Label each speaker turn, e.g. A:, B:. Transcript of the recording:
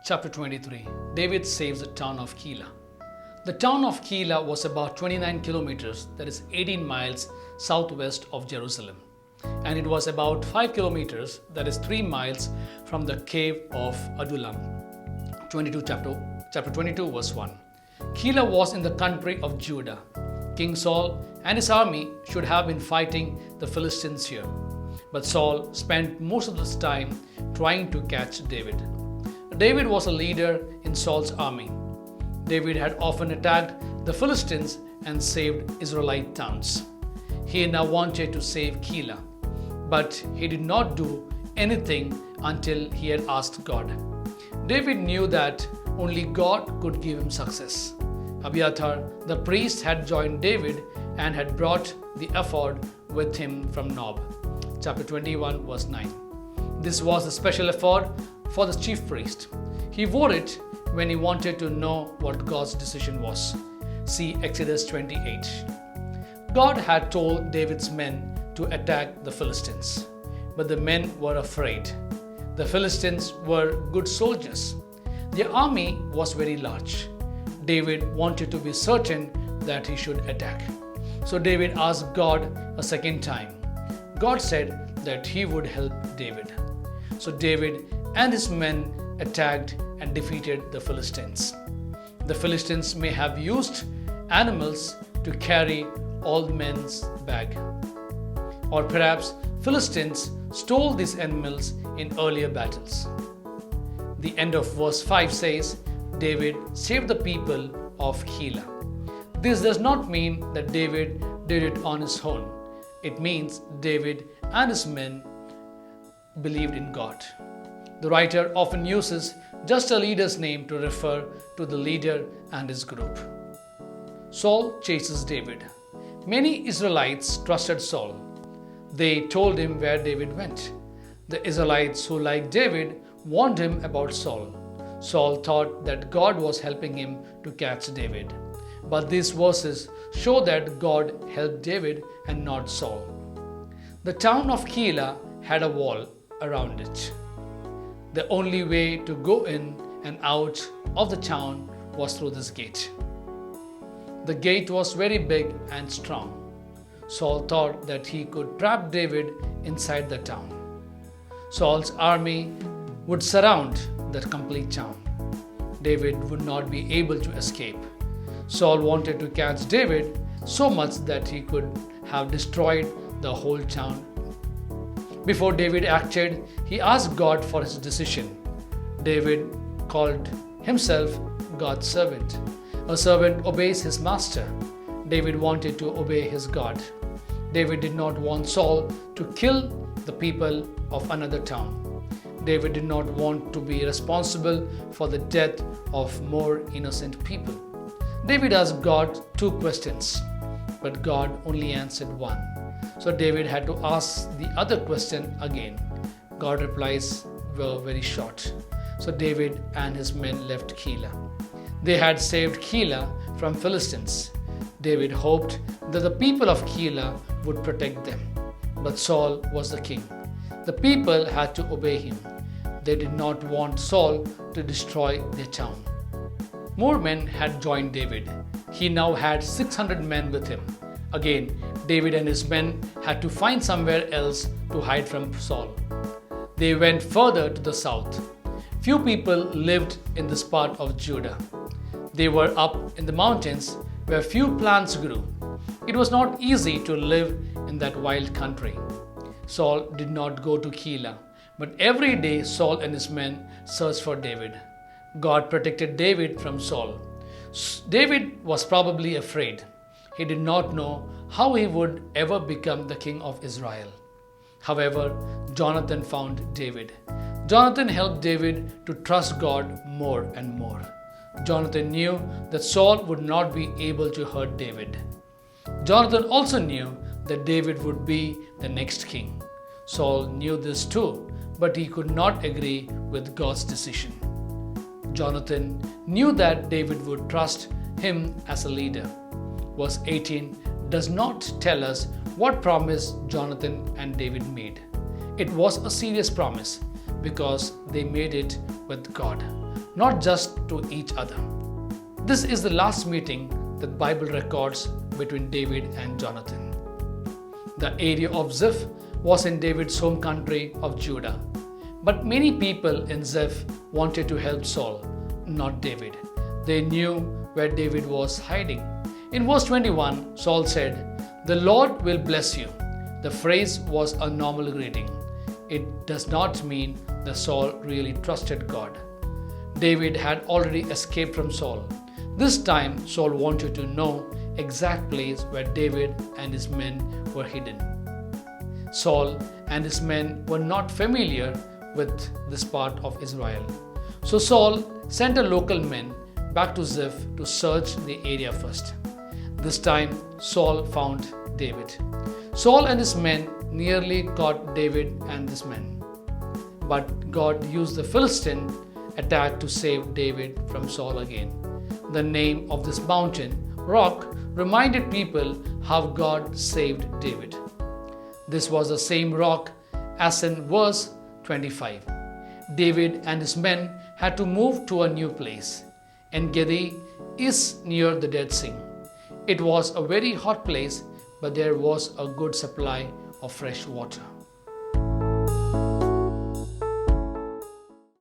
A: Chapter 23. David saves the town of Keilah. The town of Keilah was about 29 kilometers, that is 18 miles southwest of Jerusalem. And it was about 5 kilometers, that is 3 miles from the cave of Adullam. Chapter 22 verse 1. Keilah was in the country of Judah. King Saul and his army should have been fighting the Philistines here. But Saul spent most of his time trying to catch David. David was a leader in Saul's army. David had often attacked the Philistines and saved Israelite towns. He now wanted to save Keilah, but he did not do anything until he had asked God. David knew that only God could give him success. Abiathar, the priest, had joined David and had brought the ephod with him from Nob. Chapter 21 verse 9. This was a special ephod for the chief priest. He wore it when he wanted to know what God's decision was. See Exodus 28. God had told David's men to attack the Philistines, but the men were afraid. The Philistines were good soldiers. Their army was very large. David wanted to be certain that he should attack. So David asked God a second time. God said that he would help David. So David and his men attacked and defeated the Philistines. The Philistines may have used animals to carry all men's bag. Or perhaps Philistines stole these animals in earlier battles. The end of verse 5 says, David saved the people of Keilah. This does not mean that David did it on his own. It means David and his men believed in God. The writer often uses just a leader's name to refer to the leader and his group. Saul chases David. Many Israelites trusted Saul. They told him where David went. The Israelites who liked David warned him about Saul. Saul thought that God was helping him to catch David. But these verses show that God helped David and not Saul. The town of Keilah had a wall around it. The only way to go in and out of the town was through this gate. The gate was very big and strong. Saul thought that he could trap David inside the town. Saul's army would surround the complete town. David would not be able to escape. Saul wanted to catch David so much that he could have destroyed the whole town. Before David acted, he asked God for his decision. David called himself God's servant. A servant obeys his master. David wanted to obey his God. David did not want Saul to kill the people of another town. David did not want to be responsible for the death of more innocent people. David asked God 2 questions, but God only answered one. So David had to ask the other question again. God's replies were very short. So David and his men left Keilah. They had saved Keilah from Philistines. David hoped that the people of Keilah would protect them. But Saul was the king. The people had to obey him. They did not want Saul to destroy their town. More men had joined David. He now had 600 men with him. Again, David and his men had to find somewhere else to hide from Saul. They went further to the south. Few people lived in this part of Judah. They were up in the mountains where few plants grew. It was not easy to live in that wild country. Saul did not go to Keilah, but every day Saul and his men searched for David. God protected David from Saul. David was probably afraid. He did not know how he would ever become the king of Israel. However, Jonathan found David. Jonathan helped David to trust God more and more. Jonathan knew that Saul would not be able to hurt David. Jonathan also knew that David would be the next king. Saul knew this too, but he could not agree with God's decision. Jonathan knew that David would trust him as a leader. Verse 18 does not tell us what promise Jonathan and David made. It was a serious promise because they made it with God. not just to each other. This is the last meeting that the Bible records between David and Jonathan. The area of Ziph was in David's home country of Judah. But many people in Ziph wanted to help Saul, not David. They knew where David was hiding. In verse 21, Saul said, "The Lord will bless you." The phrase was a normal greeting. It does not mean that Saul really trusted God. David had already escaped from Saul. This time, Saul wanted to know exact place where David and his men were hidden. Saul and his men were not familiar with this part of Israel. So Saul sent a local men back to Ziph to search the area first. This time, Saul found David. Saul and his men nearly caught David and his men. But God used the Philistine attack to save David from Saul again. The name of this mountain, rock, reminded people how God saved David. This was the same rock as in verse 25. David and his men had to move to a new place. En-Gedi is near the Dead Sea. It was a very hot place, but there was a good supply of fresh water.